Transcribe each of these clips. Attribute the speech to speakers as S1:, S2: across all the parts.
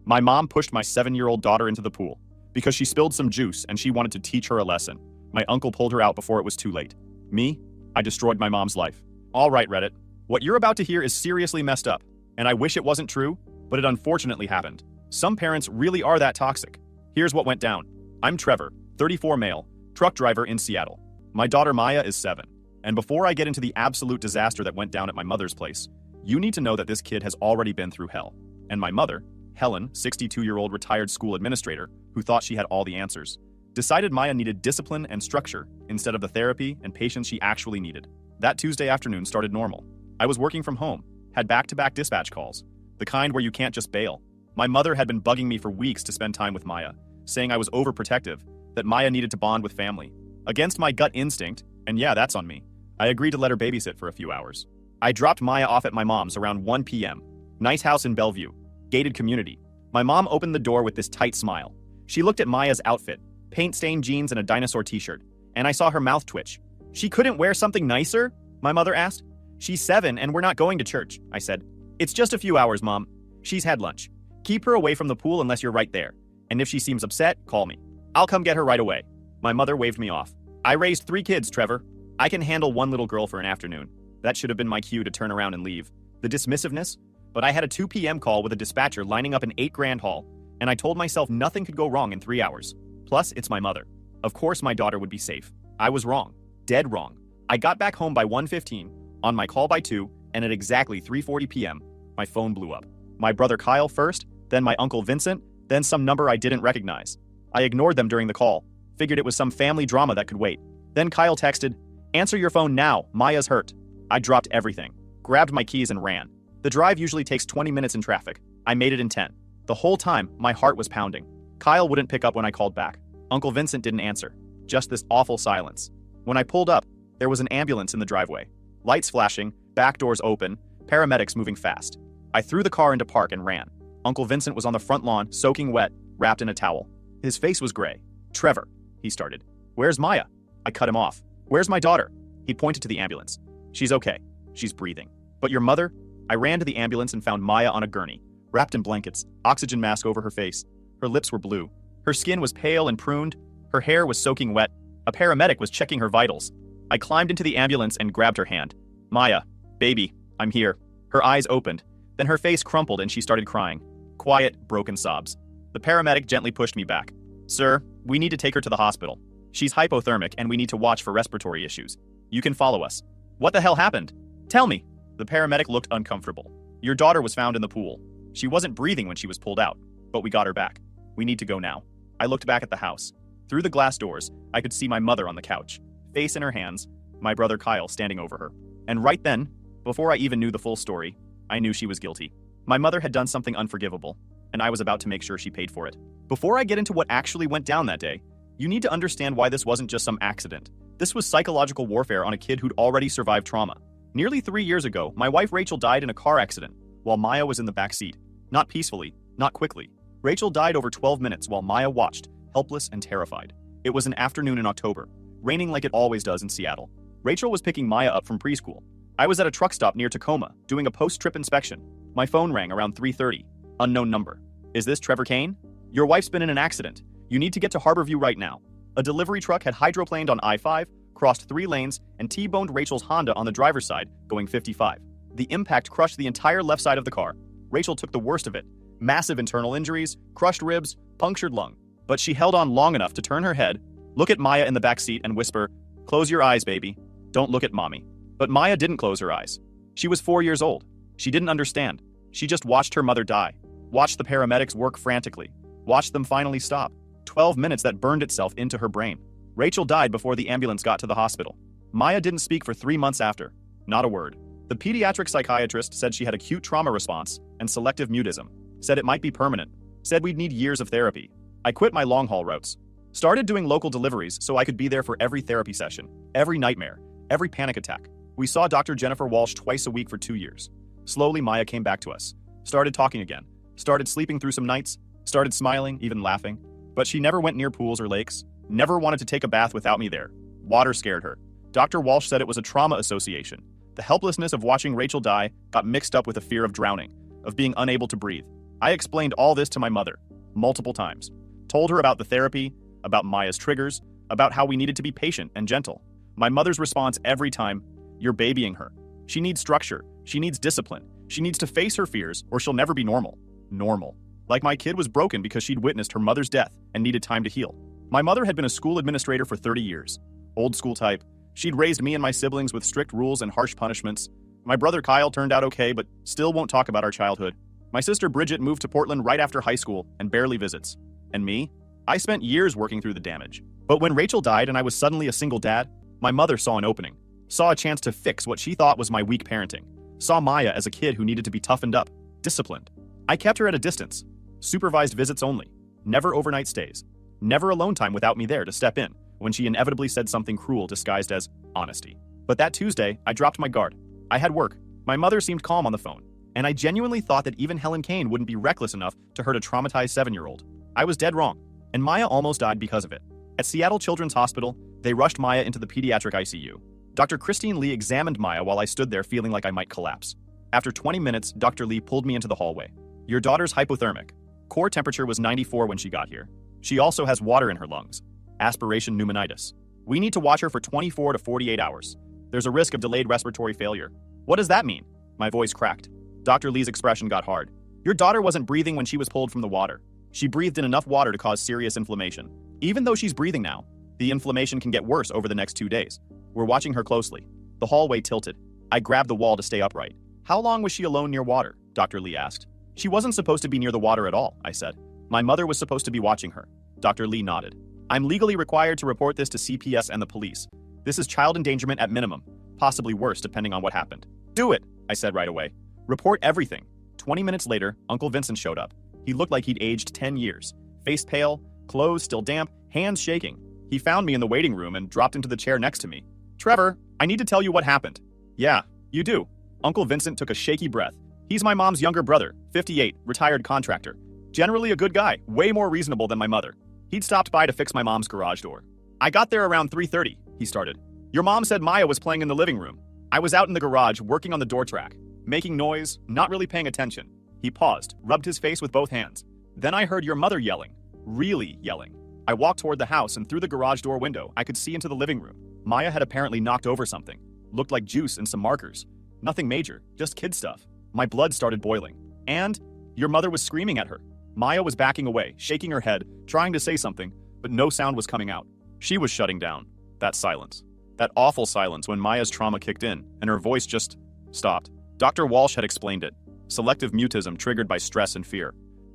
S1: My mom pushed my 7-year-old daughter into the pool because she spilled some juice and she wanted to teach her a lesson. My uncle pulled her out before it was too late. Me? I destroyed my mom's life. All right, Reddit. What you're about to hear is seriously messed up, and I wish it wasn't true, but it unfortunately happened. Some parents really are that toxic. Here's what went down. I'm Trevor, 34 male, truck driver in Seattle. My daughter Maya is 7. And before I get into the absolute disaster that went down at my mother's place, you need to know that this kid has already been through hell. And my mother, Helen, 62-year-old retired school administrator, who thought she had all the answers, decided Maya needed discipline and structure instead of the therapy and patience she actually needed. That Tuesday afternoon started normal. I was working from home, had back-to-back dispatch calls, the kind where you can't just bail. My mother had been bugging me for weeks to spend time with Maya, saying I was overprotective, that Maya needed to bond with family. Against my gut instinct, and yeah, that's on me, I agreed to let her babysit for a few hours. I dropped Maya off at my mom's around 1 p.m. Nice house in Bellevue, gated community. My mom opened the door with this tight smile. She looked at Maya's outfit, paint-stained jeans and a dinosaur t-shirt, and I saw her mouth twitch. She couldn't wear something nicer? My mother asked. She's 7 and we're not going to church, I said. It's just a few hours, Mom. She's had lunch. Keep her away from the pool unless you're right there. And if she seems upset, call me. I'll come get her right away. My mother waved me off. I raised 3 kids, Trevor. I can handle one little girl for an afternoon. That should have been my cue to turn around and leave. The dismissiveness? But I had a 2 p.m. call with a dispatcher lining up an $8,000 haul, and I told myself nothing could go wrong in 3 hours. Plus, it's my mother. Of course my daughter would be safe. I was wrong. Dead wrong. I got back home by 1:15, on my call by 2, and at exactly 3:40 p.m., my phone blew up. My brother Kyle first, then my uncle Vincent, then some number I didn't recognize. I ignored them during the call, figured it was some family drama that could wait. Then Kyle texted, "Answer your phone now, Maya's hurt." I dropped everything, grabbed my keys and ran. The drive usually takes 20 minutes in traffic. I made it in 10. The whole time, my heart was pounding. Kyle wouldn't pick up when I called back. Uncle Vincent didn't answer. Just this awful silence. When I pulled up, there was an ambulance in the driveway. Lights flashing, back doors open, paramedics moving fast. I threw the car into park and ran. Uncle Vincent was on the front lawn, soaking wet, wrapped in a towel. His face was gray. "Trevor," he started. "Where's Maya?" I cut him off. "Where's my daughter?" He pointed to the ambulance. "She's okay. She's breathing. But your mother?" I ran to the ambulance and found Maya on a gurney, wrapped in blankets, oxygen mask over her face. Her lips were blue. Her skin was pale and pruned. Her hair was soaking wet. A paramedic was checking her vitals. I climbed into the ambulance and grabbed her hand. "Maya, baby, I'm here." Her eyes opened. Then her face crumpled and she started crying. Quiet, broken sobs. The paramedic gently pushed me back. "Sir, we need to take her to the hospital. She's hypothermic and we need to watch for respiratory issues. You can follow us." "What the hell happened? Tell me." The paramedic looked uncomfortable. "Your daughter was found in the pool. She wasn't breathing when she was pulled out, but we got her back. We need to go now." I looked back at the house. Through the glass doors, I could see my mother on the couch, face in her hands, my brother Kyle standing over her. And right then, before I even knew the full story, I knew she was guilty. My mother had done something unforgivable, and I was about to make sure she paid for it. Before I get into what actually went down that day, you need to understand why this wasn't just some accident. This was psychological warfare on a kid who'd already survived trauma. Nearly 3 years ago, my wife Rachel died in a car accident while Maya was in the back seat. Not peacefully, not quickly. Rachel died over 12 minutes while Maya watched, helpless and terrified. It was an afternoon in October, raining like it always does in Seattle. Rachel was picking Maya up from preschool. I was at a truck stop near Tacoma, doing a post-trip inspection. My phone rang around 3:30. Unknown number. "Is this Trevor Kane? Your wife's been in an accident. You need to get to Harborview right now." A delivery truck had hydroplaned on I-5, crossed 3 lanes, and T-boned Rachel's Honda on the driver's side, going 55. The impact crushed the entire left side of the car. Rachel took the worst of it. Massive internal injuries, crushed ribs, punctured lung. But she held on long enough to turn her head, look at Maya in the back seat, and whisper, "Close your eyes, baby. Don't look at mommy." But Maya didn't close her eyes. She was 4 years old. She didn't understand. She just watched her mother die. Watched the paramedics work frantically. Watched them finally stop. 12 minutes that burned itself into her brain. Rachel died before the ambulance got to the hospital. Maya didn't speak for 3 months after. Not a word. The pediatric psychiatrist said she had acute trauma response and selective mutism. Said it might be permanent. Said we'd need years of therapy. I quit my long-haul routes. Started doing local deliveries so I could be there for every therapy session, every nightmare, every panic attack. We saw Dr. Jennifer Walsh twice a week for 2 years. Slowly, Maya came back to us. Started talking again. Started sleeping through some nights. Started smiling, even laughing. But she never went near pools or lakes. Never wanted to take a bath without me there. Water scared her. Dr. Walsh said it was a trauma association. The helplessness of watching Rachel die got mixed up with a fear of drowning, of being unable to breathe. I explained all this to my mother, multiple times. Told her about the therapy, about Maya's triggers, about how we needed to be patient and gentle. My mother's response every time, "You're babying her. She needs structure. She needs discipline. She needs to face her fears or she'll never be normal." Normal. Like my kid was broken because she'd witnessed her mother's death and needed time to heal. My mother had been a school administrator for 30 years. Old school type. She'd raised me and my siblings with strict rules and harsh punishments. My brother Kyle turned out okay, but still won't talk about our childhood. My sister Bridget moved to Portland right after high school and barely visits. And me? I spent years working through the damage. But when Rachel died and I was suddenly a single dad, my mother saw an opening. Saw a chance to fix what she thought was my weak parenting. Saw Maya as a kid who needed to be toughened up, disciplined. I kept her at a distance. Supervised visits only. Never overnight stays. Never alone time without me there to step in when she inevitably said something cruel disguised as honesty. But that Tuesday, I dropped my guard. I had work. My mother seemed calm on the phone. And I genuinely thought that even Helen Kane wouldn't be reckless enough to hurt a traumatized 7-year-old. I was dead wrong. And Maya almost died because of it. At Seattle Children's Hospital, they rushed Maya into the pediatric ICU. Dr. Christine Lee examined Maya while I stood there feeling like I might collapse. After 20 minutes, Dr. Lee pulled me into the hallway. "Your daughter's hypothermic. Core temperature was 94 when she got here. She also has water in her lungs. Aspiration pneumonitis. We need to watch her for 24 to 48 hours. There's a risk of delayed respiratory failure." "What does that mean?" My voice cracked. Dr. Lee's expression got hard. "Your daughter wasn't breathing when she was pulled from the water. She breathed in enough water to cause serious inflammation. Even though she's breathing now, the inflammation can get worse over the next 2 days. We're watching her closely." The hallway tilted. I grabbed the wall to stay upright. "How long was she alone near water?" Dr. Lee asked. "She wasn't supposed to be near the water at all," I said. "My mother was supposed to be watching her." Dr. Lee nodded. "I'm legally required to report this to CPS and the police. This is child endangerment at minimum, possibly worse depending on what happened." "Do it," I said right away. "Report everything." 20 minutes later, Uncle Vincent showed up. He looked like he'd aged 10 years. Face pale, clothes still damp, hands shaking. He found me in the waiting room and dropped into the chair next to me. "Trevor, I need to tell you what happened." "Yeah, you do." Uncle Vincent took a shaky breath. "He's my mom's younger brother, 58, retired contractor. Generally a good guy, way more reasonable than my mother. He'd stopped by to fix my mom's garage door. I got there around 3:30, he started. "Your mom said Maya was playing in the living room. I was out in the garage working on the door track, making noise, not really paying attention." He paused, rubbed his face with both hands. "Then I heard your mother yelling, really yelling. I walked toward the house and through the garage door window, I could see into the living room. Maya had apparently knocked over something. Looked like juice and some markers. Nothing major, just kid stuff. My blood started boiling. And your mother was screaming at her. Maya was backing away, shaking her head, trying to say something, but no sound was coming out. She was shutting down. That silence. That awful silence when Maya's trauma kicked in, and her voice just stopped. Dr. Walsh had explained it. Selective mutism triggered by stress and fear.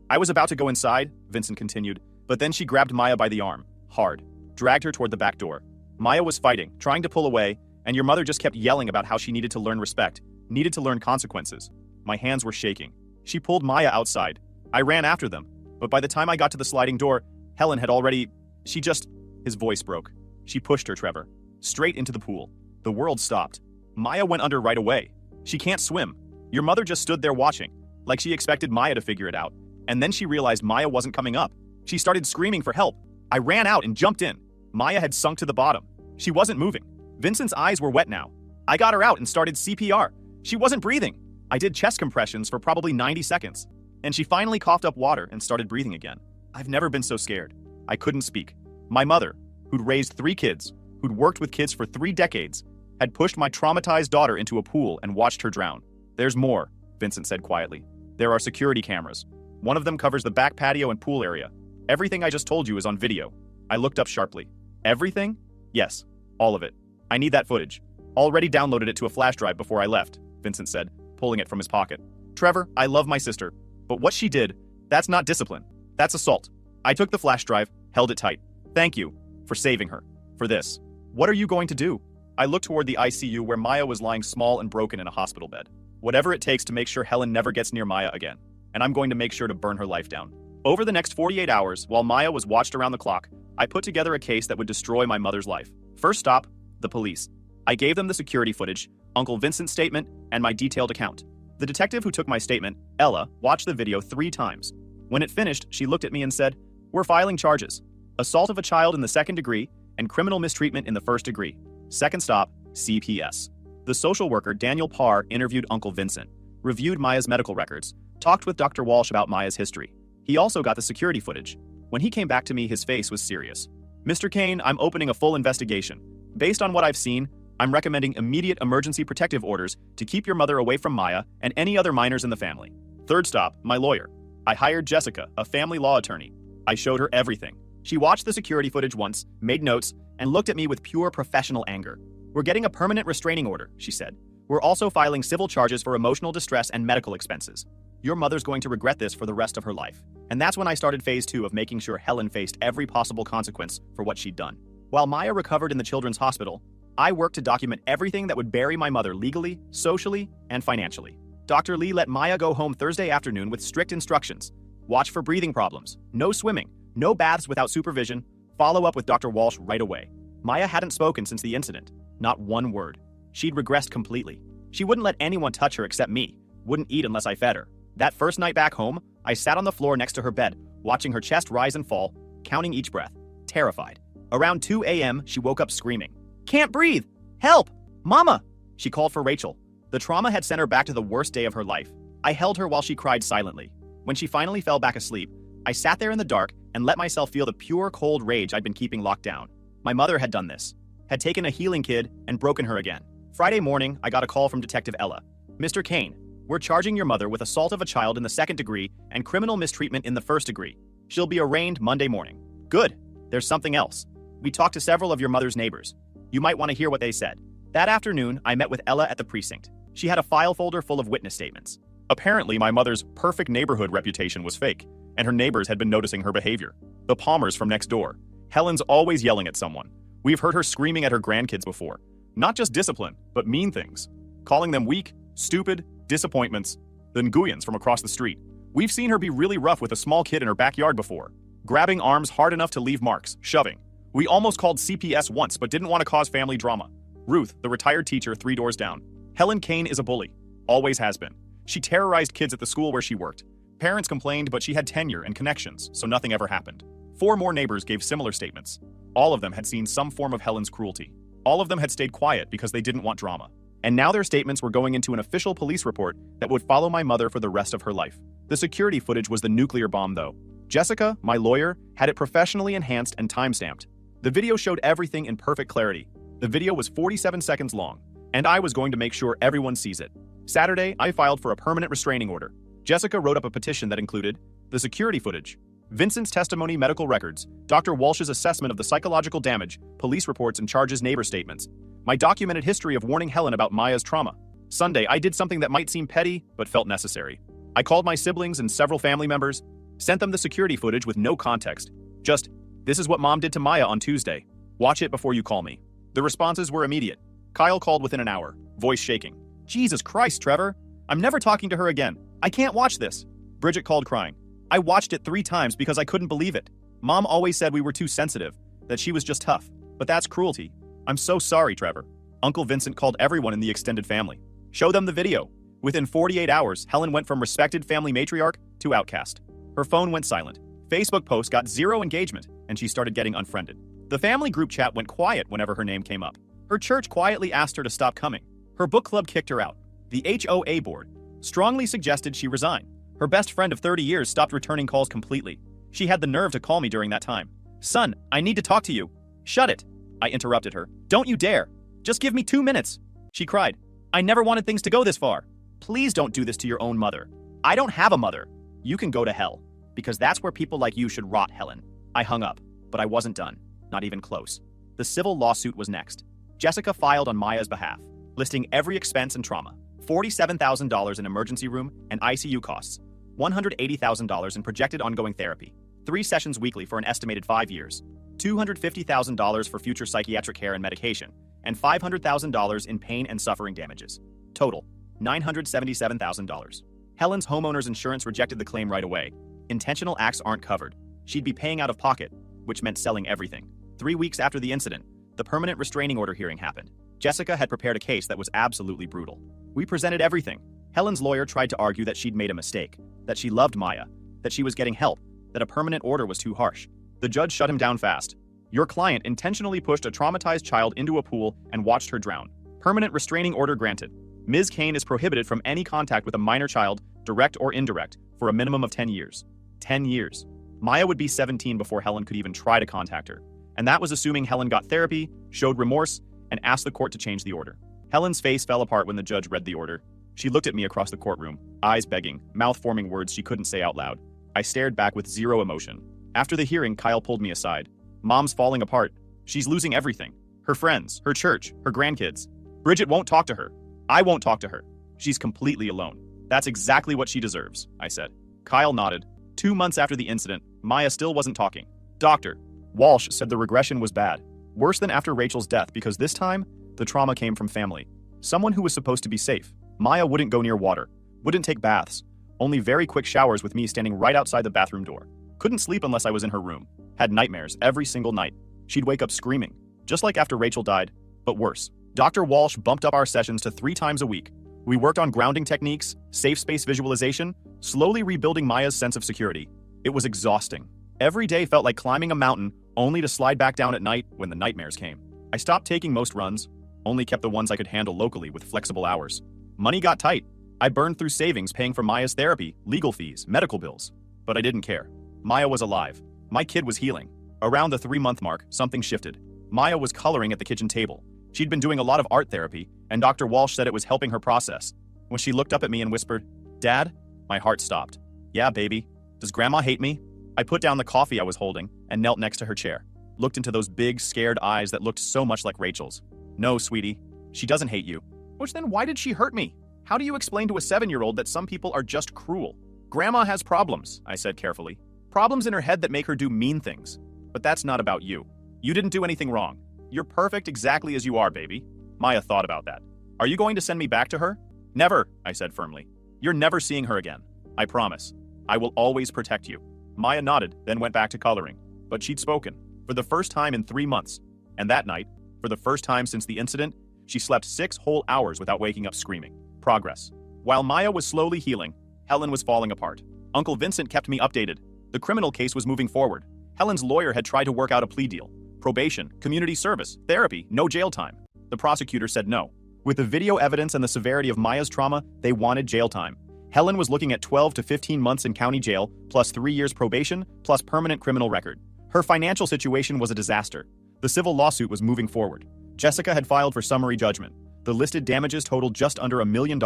S1: I was about to go inside, Vincent continued, but then she grabbed Maya by the arm, hard, dragged her toward the back door. Maya was fighting, trying to pull away, and your mother just kept yelling about how she needed to learn respect, needed to learn consequences. My hands were shaking. She pulled Maya outside. I ran after them, but by the time I got to the sliding door, Helen had already... His voice broke. She pushed her, Trevor, straight into the pool. The world stopped. Maya went under right away. She can't swim. Your mother just stood there watching, like she expected Maya to figure it out. And then she realized Maya wasn't coming up. She started screaming for help. I ran out and jumped in. Maya had sunk to the bottom. She wasn't moving. Vincent's eyes were wet now. I got her out and started CPR. She wasn't breathing. I did chest compressions for probably 90 seconds. And she finally coughed up water and started breathing again. I've never been so scared. I couldn't speak. My mother, who'd raised 3 kids, who'd worked with kids for 3 decades, had pushed my traumatized daughter into a pool and watched her drown. There's more, Vincent said quietly. There are security cameras. One of them covers the back patio and pool area. Everything I just told you is on video. I looked up sharply. Everything? Yes, all of it. I need that footage. Already downloaded it to a flash drive before I left, Vincent said, pulling it from his pocket. Trevor, I love my sister, but what she did, that's not discipline. That's assault. I took the flash drive, held it tight. Thank you for saving her. For this. What are you going to do? I looked toward the ICU where Maya was lying small and broken in a hospital bed. Whatever it takes to make sure Helen never gets near Maya again. And I'm going to make sure to burn her life down. Over the next 48 hours, while Maya was watched around the clock, I put together a case that would destroy my mother's life. First stop, the police. I gave them the security footage, Uncle Vincent's statement, and my detailed account. The detective who took my statement, Ella, watched the video 3 times. When it finished, she looked at me and said, "We're filing charges. Assault of a child in the 2nd degree and criminal mistreatment in the 1st degree. Second stop, CPS." The social worker, Daniel Parr, interviewed Uncle Vincent, reviewed Maya's medical records, Talked with Dr. Walsh about Maya's history. He also got the security footage. When he came back to me, his face was serious. Mr. Kane, I'm opening a full investigation. Based on what I've seen, I'm recommending immediate emergency protective orders to keep your mother away from Maya and any other minors in the family. Third stop, my lawyer. I hired Jessica, a family law attorney. I showed her everything. She watched the security footage once, made notes, and looked at me with pure professional anger. We're getting a permanent restraining order, she said. We're also filing civil charges for emotional distress and medical expenses. Your mother's going to regret this for the rest of her life. And that's when I started phase 2 of making sure Helen faced every possible consequence for what she'd done. While Maya recovered in the children's hospital, I worked to document everything that would bury my mother legally, socially, and financially. Dr. Lee let Maya go home Thursday afternoon with strict instructions. Watch for breathing problems, no swimming, no baths without supervision, follow up with Dr. Walsh right away. Maya hadn't spoken since the incident, not one word. She'd regressed completely. She wouldn't let anyone touch her except me, wouldn't eat unless I fed her. That first night back home, I sat on the floor next to her bed, watching her chest rise and fall, counting each breath, terrified. Around 2 a.m., she woke up screaming, "Can't breathe! Help! Mama!" She called for Rachel. The trauma had sent her back to the worst day of her life. I held her while she cried silently. When she finally fell back asleep, I sat there in the dark and let myself feel the pure cold rage I'd been keeping locked down. My mother had done this, had taken a healing kid and broken her again. Friday morning, I got a call from Detective Ella. "Mr. Kane, we're charging your mother with assault of a child in the 2nd degree and criminal mistreatment in the 1st degree. She'll be arraigned Monday morning." Good. There's something else. We talked to several of your mother's neighbors. You might want to hear what they said. That afternoon, I met with Ella at the precinct. She had a file folder full of witness statements. Apparently, my mother's perfect neighborhood reputation was fake, and her neighbors had been noticing her behavior. The Palmers from next door. Helen's always yelling at someone. We've heard her screaming at her grandkids before. Not just discipline, but mean things. Calling them weak, stupid, disappointments. The Nguyens from across the street. We've seen her be really rough with a small kid in her backyard before. Grabbing arms hard enough to leave marks, shoving. We almost called CPS once, but didn't want to cause family drama. Ruth, the retired teacher 3 doors down. Helen Kane is a bully. Always has been. She terrorized kids at the school where she worked. Parents complained, but she had tenure and connections, so nothing ever happened. 4 more neighbors gave similar statements. All of them had seen some form of Helen's cruelty. All of them had stayed quiet because they didn't want drama. And now their statements were going into an official police report that would follow my mother for the rest of her life. The security footage was the nuclear bomb, though. Jessica, my lawyer, had it professionally enhanced and time-stamped. The video showed everything in perfect clarity. The video was 47 seconds long, and I was going to make sure everyone sees it. Saturday, I filed for a permanent restraining order. Jessica wrote up a petition that included the security footage, Vincent's testimony, medical records, Dr. Walsh's assessment of the psychological damage, police reports and charges, neighbor statements, my documented history of warning Helen about Maya's trauma. Sunday, I did something that might seem petty, but felt necessary. I called my siblings and several family members, sent them the security footage with no context. Just, "This is what Mom did to Maya on Tuesday. Watch it before you call me." The responses were immediate. Kyle called within an hour, voice shaking. "Jesus Christ, Trevor. I'm never talking to her again. I can't watch this." Bridget called crying. "I watched it 3 times because I couldn't believe it. Mom always said we were too sensitive, that she was just tough. But that's cruelty. I'm so sorry, Trevor." Uncle Vincent called everyone in the extended family. Show them the video. Within 48 hours, Helen went from respected family matriarch to outcast. Her phone went silent. Facebook posts got 0 engagement, and she started getting unfriended. The family group chat went quiet whenever her name came up. Her church quietly asked her to stop coming. Her book club kicked her out. The HOA board strongly suggested she resign. Her best friend of 30 years stopped returning calls completely. She had the nerve to call me during that time. "Son, I need to talk to you." "Shut it," I interrupted her. "Don't you dare. Just give me 2 minutes." She cried. "I never wanted things to go this far. Please don't do this to your own mother." "I don't have a mother." "You can go to hell, because that's where people like you should rot, Helen." I hung up, but I wasn't done. Not even close. The civil lawsuit was next. Jessica filed on Maya's behalf, listing every expense and trauma. $47,000 in emergency room and ICU costs, $180,000 in projected ongoing therapy, 3 sessions weekly for an estimated 5 years, $250,000 for future psychiatric care and medication, and $500,000 in pain and suffering damages. Total, $977,000. Helen's homeowner's insurance rejected the claim right away. Intentional acts aren't covered. She'd be paying out of pocket, which meant selling everything. 3 weeks after the incident, the permanent restraining order hearing happened. Jessica had prepared a case that was absolutely brutal. We presented everything. Helen's lawyer tried to argue that she'd made a mistake, that she loved Maya, that she was getting help, that a permanent order was too harsh. The judge shut him down fast. "Your client intentionally pushed a traumatized child into a pool and watched her drown. Permanent restraining order granted. Ms. Kane is prohibited from any contact with a minor child direct or indirect, for a minimum of 10 years. 10 years. Maya would be 17 before Helen could even try to contact her. And that was assuming Helen got therapy, showed remorse, and asked the court to change the order. Helen's face fell apart when the judge read the order. She looked at me across the courtroom, eyes begging, mouth forming words she couldn't say out loud. I stared back with zero emotion. After the hearing, Kyle pulled me aside. Mom's falling apart. She's losing everything. Her friends, her church, her grandkids. Bridget won't talk to her. I won't talk to her. She's completely alone. That's exactly what she deserves, I said. Kyle nodded. 2 months after the incident, Maya still wasn't talking. Dr. Walsh said the regression was bad. Worse than after Rachel's death because this time, the trauma came from family. Someone who was supposed to be safe. Maya wouldn't go near water, wouldn't take baths, only very quick showers with me standing right outside the bathroom door. Couldn't sleep unless I was in her room. Had nightmares every single night. She'd wake up screaming, just like after Rachel died, but worse. Dr. Walsh bumped up our sessions to 3 times a week. We worked on grounding techniques, safe space visualization, slowly rebuilding Maya's sense of security. It was exhausting. Every day felt like climbing a mountain, only to slide back down at night when the nightmares came. I stopped taking most runs, only kept the ones I could handle locally with flexible hours. Money got tight. I burned through savings paying for Maya's therapy, legal fees, medical bills. But I didn't care. Maya was alive. My kid was healing. Around the 3-month mark, something shifted. Maya was coloring at the kitchen table. She'd been doing a lot of art therapy, and Dr. Walsh said it was helping her process. When she looked up at me and whispered, "Dad?" my heart stopped. "Yeah, baby. Does Grandma hate me?" I put down the coffee I was holding and knelt next to her chair. Looked into those big, scared eyes that looked so much like Rachel's. "No, sweetie. She doesn't hate you." "Which then why did she hurt me? How do you explain to a 7-year-old that some people are just cruel?" "Grandma has problems," I said carefully. "Problems in her head that make her do mean things. But that's not about you. You didn't do anything wrong. You're perfect exactly as you are, baby." Maya thought about that. "Are you going to send me back to her?" "Never," I said firmly. "You're never seeing her again. I promise. I will always protect you." Maya nodded, then went back to coloring. But she'd spoken, for the first time in 3 months. And that night, for the first time since the incident, she slept 6 whole hours without waking up screaming. Progress. While Maya was slowly healing, Helen was falling apart. Uncle Vincent kept me updated. The criminal case was moving forward. Helen's lawyer had tried to work out a plea deal. Probation, community service, therapy, no jail time. The prosecutor said no. With the video evidence and the severity of Maya's trauma, they wanted jail time. Helen was looking at 12 to 15 months in county jail, plus 3 years probation, plus permanent criminal record. Her financial situation was a disaster. The civil lawsuit was moving forward. Jessica had filed for summary judgment. The listed damages totaled just under $1 million.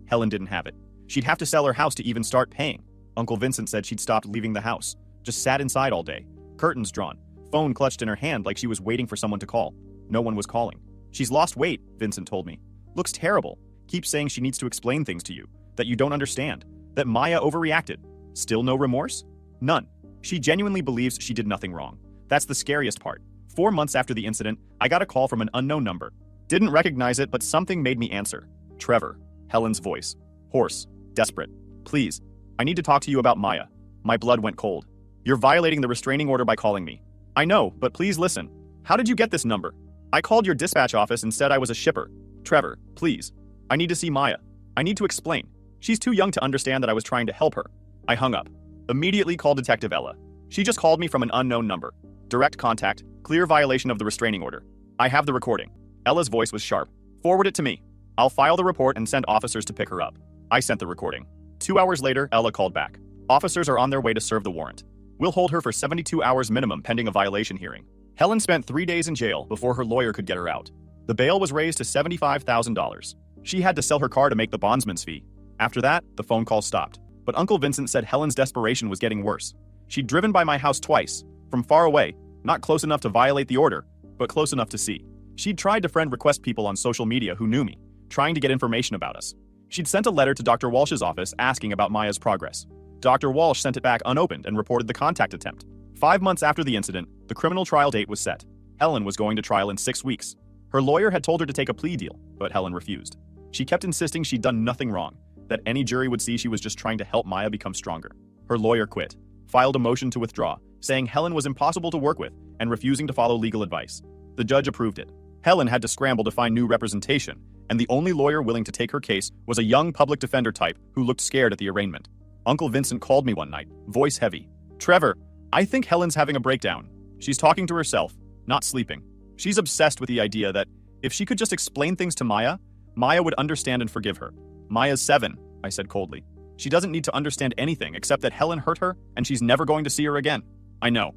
S1: Helen didn't have it. She'd have to sell her house to even start paying. Uncle Vincent said she'd stopped leaving the house. Just sat inside all day. Curtains drawn. Phone clutched in her hand like she was waiting for someone to call. No one was calling. "She's lost weight," Vincent told me. "Looks terrible. Keeps saying she needs to explain things to you. That you don't understand. That Maya overreacted. Still no remorse? None. She genuinely believes she did nothing wrong. That's the scariest part. 4 months after the incident, I got a call from an unknown number. Didn't recognize it, but something made me answer. Trevor. Helen's voice. Hoarse. Desperate. "Please. I need to talk to you about Maya." My blood went cold. "You're violating the restraining order by calling me." "I know, but please listen. How did you get this number?" "I called your dispatch office and said I was a shipper." "Trevor, please. I need to see Maya. I need to explain. She's too young to understand that I was trying to help her." I hung up. Immediately called Detective Ella. She just called me from an unknown number. Direct contact, clear violation of the restraining order. "I have the recording." Ella's voice was sharp. "Forward it to me. I'll file the report and send officers to pick her up." I sent the recording. 2 hours later, Ella called back. "Officers are on their way to serve the warrant. We'll hold her for 72 hours minimum pending a violation hearing." Helen spent 3 days in jail before her lawyer could get her out. The bail was raised to $75,000. She had to sell her car to make the bondsman's fee. After that, the phone calls stopped. But Uncle Vincent said Helen's desperation was getting worse. She'd driven by my house twice, from far away, not close enough to violate the order, but close enough to see. She'd tried to friend request people on social media who knew me, trying to get information about us. She'd sent a letter to Dr. Walsh's office asking about Maya's progress. Dr. Walsh sent it back unopened and reported the contact attempt. 5 months after the incident, the criminal trial date was set. Helen was going to trial in 6 weeks. Her lawyer had told her to take a plea deal, but Helen refused. She kept insisting she'd done nothing wrong, that any jury would see she was just trying to help Maya become stronger. Her lawyer quit, filed a motion to withdraw, saying Helen was impossible to work with and refusing to follow legal advice. The judge approved it. Helen had to scramble to find new representation, and the only lawyer willing to take her case was a young public defender type who looked scared at the arraignment. Uncle Vincent called me one night, voice heavy. "Trevor, I think Helen's having a breakdown. She's talking to herself, not sleeping. She's obsessed with the idea that if she could just explain things to Maya, Maya would understand and forgive her." "Maya's 7, I said coldly. She doesn't need to understand anything except that Helen hurt her and she's never going to see her again. I know.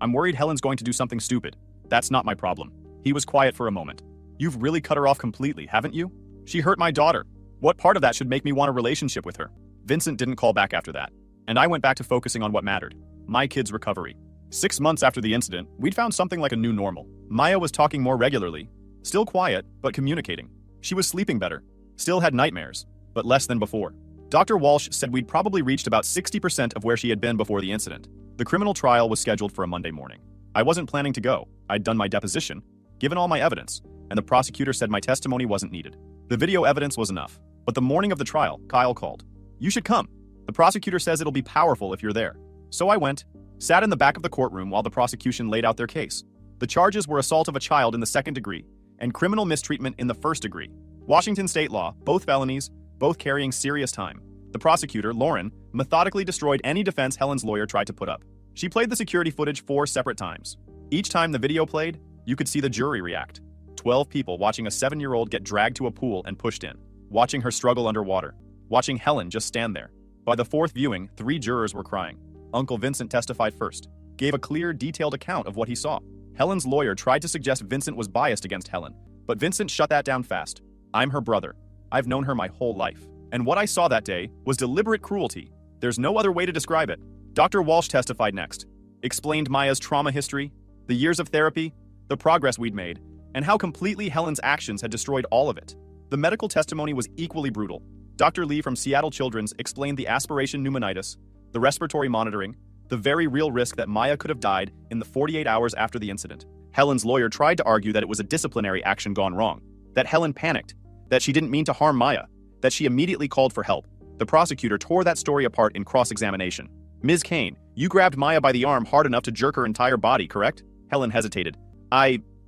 S1: I'm worried Helen's going to do something stupid. That's not my problem. He was quiet for a moment. You've really cut her off completely, haven't you? She hurt my daughter. What part of that should make me want a relationship with her? Vincent didn't call back after that, and I went back to focusing on what mattered. My kid's recovery. 6 months after the incident, we'd found something like a new normal. Maya was talking more regularly. Still quiet, but communicating. She was sleeping better. Still had nightmares, but less than before. Dr. Walsh said we'd probably reached about 60% of where she had been before the incident. The criminal trial was scheduled for a Monday morning. I wasn't planning to go. I'd done my deposition, given all my evidence, and the prosecutor said my testimony wasn't needed. The video evidence was enough. But the morning of the trial, Kyle called. You should come. The prosecutor says it'll be powerful if you're there. So I went, sat in the back of the courtroom while the prosecution laid out their case. The charges were assault of a child in the 2nd degree and criminal mistreatment in the 1st degree. Washington state law, both felonies, both carrying serious time. The prosecutor, Lauren, methodically destroyed any defense Helen's lawyer tried to put up. She played the security footage 4 separate times. Each time the video played, you could see the jury react. 12 people watching a 7-year-old get dragged to a pool and pushed in. Watching her struggle underwater. Watching Helen just stand there. By the 4th viewing, 3 jurors were crying. Uncle Vincent testified first. Gave a clear, detailed account of what he saw. Helen's lawyer tried to suggest Vincent was biased against Helen, but Vincent shut that down fast. I'm her brother. I've known her my whole life. And what I saw that day was deliberate cruelty. There's no other way to describe it. Dr. Walsh testified next. Explained Maya's trauma history, the years of therapy, the progress we'd made, and how completely Helen's actions had destroyed all of it. The medical testimony was equally brutal. Dr. Lee from Seattle Children's explained the aspiration pneumonitis, the respiratory monitoring, the very real risk that Maya could have died in the 48 hours after the incident. Helen's lawyer tried to argue that it was a disciplinary action gone wrong, that Helen panicked, that she didn't mean to harm Maya, that she immediately called for help. The prosecutor tore that story apart in cross-examination. Ms. Kane, you grabbed Maya by the arm hard enough to jerk her entire body, correct? Helen hesitated.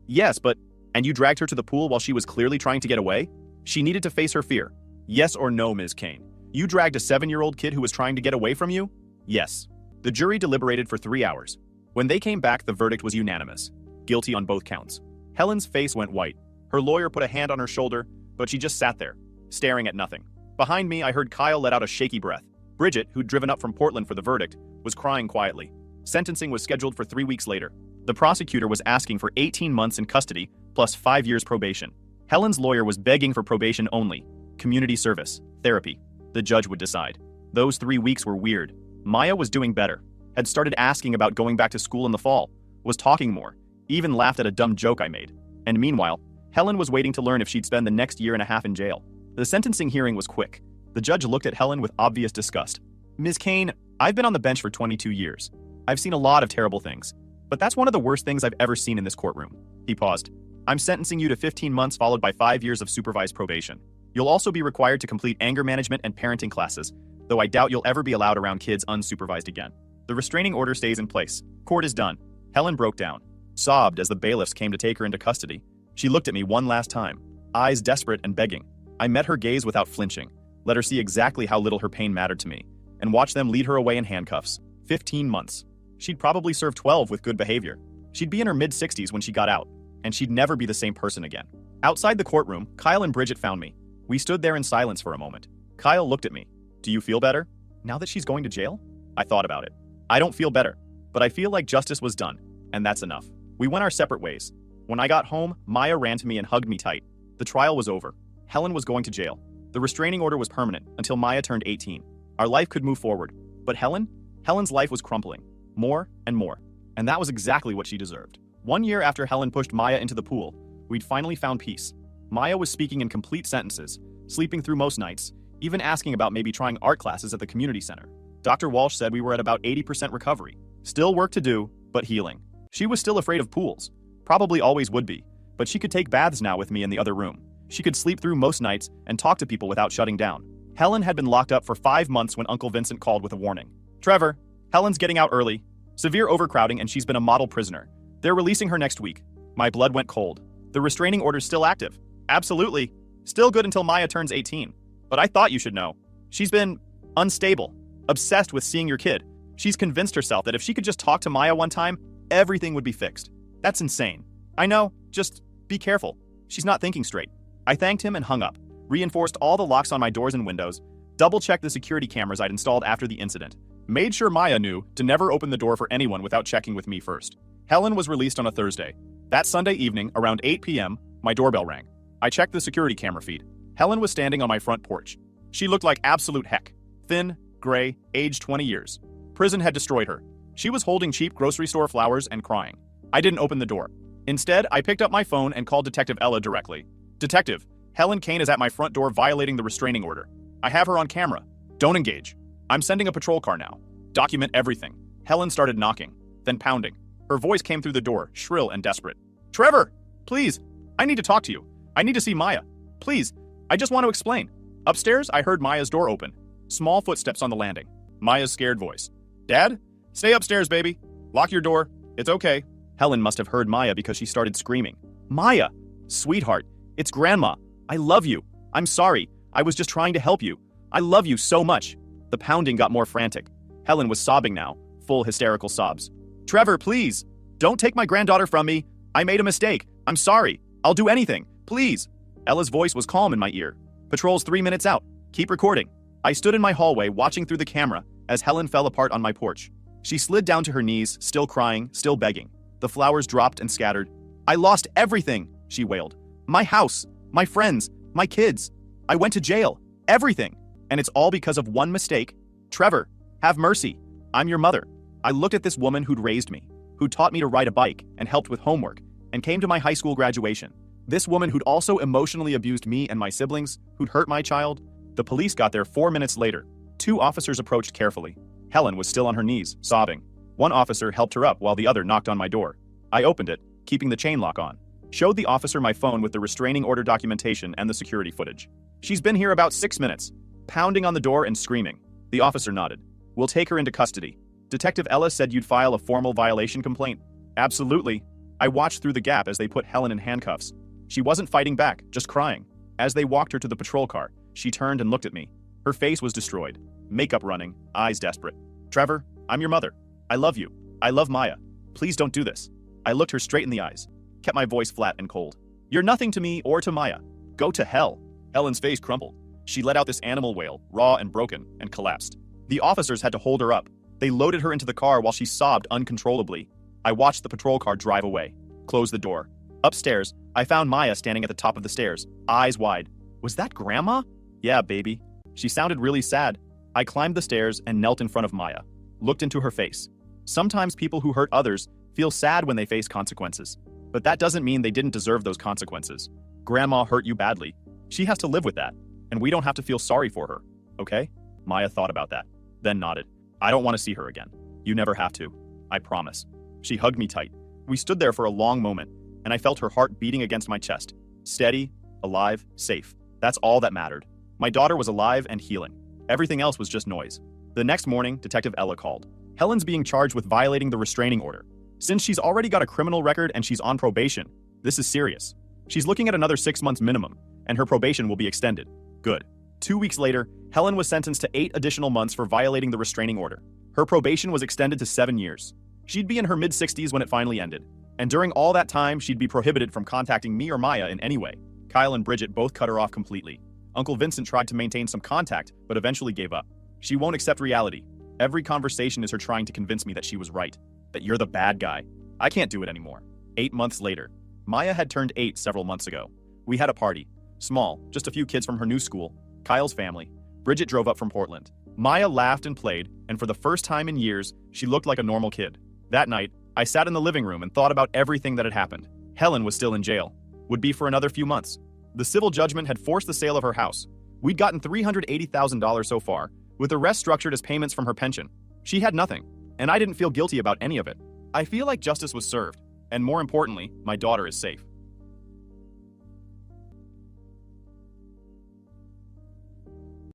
S1: Yes, but... And you dragged her to the pool while she was clearly trying to get away? She needed to face her fear. Yes or no, Ms. Kane? You dragged a 7-year-old kid who was trying to get away from you? Yes. The jury deliberated for 3 hours. When they came back, the verdict was unanimous. Guilty on both counts. Helen's face went white. Her lawyer put a hand on her shoulder, but she just sat there, staring at nothing. Behind me, I heard Kyle let out a shaky breath. Bridget, who'd driven up from Portland for the verdict, was crying quietly. Sentencing was scheduled for 3 weeks later. The prosecutor was asking for 18 months in custody, plus 5 years probation. Helen's lawyer was begging for probation only. Community service, therapy. The judge would decide. Those 3 weeks were weird. Maya was doing better. Had started asking about going back to school in the fall. Was talking more. Even laughed at a dumb joke I made. And meanwhile, Helen was waiting to learn if she'd spend the next 1.5 years in jail. The sentencing hearing was quick. The judge looked at Helen with obvious disgust. Ms. Kane, I've been on the bench for 22 years. I've seen a lot of terrible things. But that's one of the worst things I've ever seen in this courtroom. He paused. I'm sentencing you to 15 months followed by 5 years of supervised probation. You'll also be required to complete anger management and parenting classes, though I doubt you'll ever be allowed around kids unsupervised again. The restraining order stays in place. Court is done. Helen broke down, sobbed as the bailiffs came to take her into custody. She looked at me one last time, eyes desperate and begging. I met her gaze without flinching, let her see exactly how little her pain mattered to me, and watched them lead her away in handcuffs. 15 months. She'd probably serve 12 with good behavior. She'd be in her mid-60s when she got out, and she'd never be the same person again. Outside the courtroom, Kyle and Bridget found me. We stood there in silence for a moment. Kyle looked at me. Do you feel better? Now that she's going to jail? I thought about it. I don't feel better, but I feel like justice was done, and that's enough. We went our separate ways. When I got home, Maya ran to me and hugged me tight. The trial was over. Helen was going to jail. The restraining order was permanent until Maya turned 18. Our life could move forward. But Helen's life was crumpling. More and more. And that was exactly what she deserved. 1 year after Helen pushed Maya into the pool, we'd finally found peace. Maya was speaking in complete sentences, sleeping through most nights, even asking about maybe trying art classes at the community center. Dr. Walsh said we were at about 80% recovery. Still work to do, but healing. She was still afraid of pools. Probably always would be. But she could take baths now with me in the other room. She could sleep through most nights and talk to people without shutting down. Helen had been locked up for 5 months when Uncle Vincent called with a warning. Trevor, Helen's getting out early. Severe overcrowding and she's been a model prisoner. They're releasing her next week. My blood went cold. The restraining order's still active. Absolutely. Still good until Maya turns 18. But I thought you should know. She's been unstable, obsessed with seeing your kid. She's convinced herself that if she could just talk to Maya one time, everything would be fixed. That's insane. I know, just be careful. She's not thinking straight. I thanked him and hung up, reinforced all the locks on my doors and windows, Double-checked the security cameras I'd installed after the incident. Made sure Maya knew to never open the door for anyone without checking with me first. Helen was released on a Thursday. That Sunday evening, around 8 p.m., my doorbell rang. I checked the security camera feed. Helen was standing on my front porch. She looked like absolute heck. Thin, gray, aged 20 years. Prison had destroyed her. She was holding cheap grocery store flowers and crying. I didn't open the door. Instead, I picked up my phone and called Detective Ella directly. Detective, Helen Kane is at my front door violating the restraining order. I have her on camera. Don't engage. I'm sending a patrol car now. Document everything. Helen started knocking, then pounding. Her voice came through the door, shrill and desperate. Trevor, please, I need to talk to you. I need to see Maya. Please, I just want to explain. Upstairs, I heard Maya's door open. Small footsteps on the landing. Maya's scared voice. Dad? Stay upstairs, baby. Lock your door. It's okay. Helen must have heard Maya because she started screaming. Maya! Sweetheart, it's Grandma. I love you. I'm sorry. I was just trying to help you. I love you so much. The pounding got more frantic. Helen was sobbing now, full hysterical sobs. Trevor, please. Don't take my granddaughter from me. I made a mistake. I'm sorry. I'll do anything. Please. Ella's voice was calm in my ear. Patrol's 3 minutes out. Keep recording. I stood in my hallway watching through the camera as Helen fell apart on my porch. She slid down to her knees, still crying, still begging. The flowers dropped and scattered. I lost everything, she wailed. My house, my friends, my kids. I went to jail. Everything. And it's all because of one mistake. Trevor, have mercy. I'm your mother. I looked at this woman who'd raised me, who taught me to ride a bike and helped with homework, and came to my high school graduation. This woman who'd also emotionally abused me and my siblings, who'd hurt my child. The police got there 4 minutes later. 2 officers approached carefully. Helen was still on her knees, sobbing. One officer helped her up while the other knocked on my door. I opened it, keeping the chain lock on. Showed the officer my phone with the restraining order documentation and the security footage. She's been here about 6 minutes, pounding on the door and screaming. The officer nodded. We'll take her into custody. Detective Ella said you'd file a formal violation complaint. Absolutely. I watched through the gap as they put Helen in handcuffs. She wasn't fighting back, just crying. As they walked her to the patrol car, she turned and looked at me. Her face was destroyed, makeup running, eyes desperate. Trevor, I'm your mother. I love you. I love Maya. Please don't do this. I looked her straight in the eyes, kept my voice flat and cold. You're nothing to me or to Maya. Go to hell. Helen's face crumpled. She let out this animal wail, raw and broken, and collapsed. The officers had to hold her up. They loaded her into the car while she sobbed uncontrollably. I watched the patrol car drive away, close the door. Upstairs, I found Maya standing at the top of the stairs, eyes wide. Was that Grandma? Yeah, baby. She sounded really sad. I climbed the stairs and knelt in front of Maya, looked into her face. Sometimes people who hurt others feel sad when they face consequences. But that doesn't mean they didn't deserve those consequences. Grandma hurt you badly. She has to live with that, and we don't have to feel sorry for her, okay? Maya thought about that, then nodded. I don't want to see her again. You never have to. I promise. She hugged me tight. We stood there for a long moment, and I felt her heart beating against my chest. Steady, alive, safe. That's all that mattered. My daughter was alive and healing. Everything else was just noise. The next morning, Detective Ella called. Helen's being charged with violating the restraining order. Since she's already got a criminal record and she's on probation, this is serious. She's looking at another 6 months minimum, and her probation will be extended. Good. 2 weeks later, Helen was sentenced to 8 additional months for violating the restraining order. Her probation was extended to 7 years. She'd be in her mid-60s when it finally ended. And during all that time, she'd be prohibited from contacting me or Maya in any way. Kyle and Bridget both cut her off completely. Uncle Vincent tried to maintain some contact, but eventually gave up. She won't accept reality. Every conversation is her trying to convince me that she was right, that you're the bad guy. I can't do it anymore. 8 months later. Maya had turned 8 several months ago. We had a party. Small, just a few kids from her new school, Kyle's family. Bridget drove up from Portland. Maya laughed and played, and for the first time in years, she looked like a normal kid. That night, I sat in the living room and thought about everything that had happened. Helen was still in jail. Would be for another few months. The civil judgment had forced the sale of her house. We'd gotten $380,000 so far, with the rest structured as payments from her pension. She had nothing, and I didn't feel guilty about any of it. I feel like justice was served, and more importantly, my daughter is safe.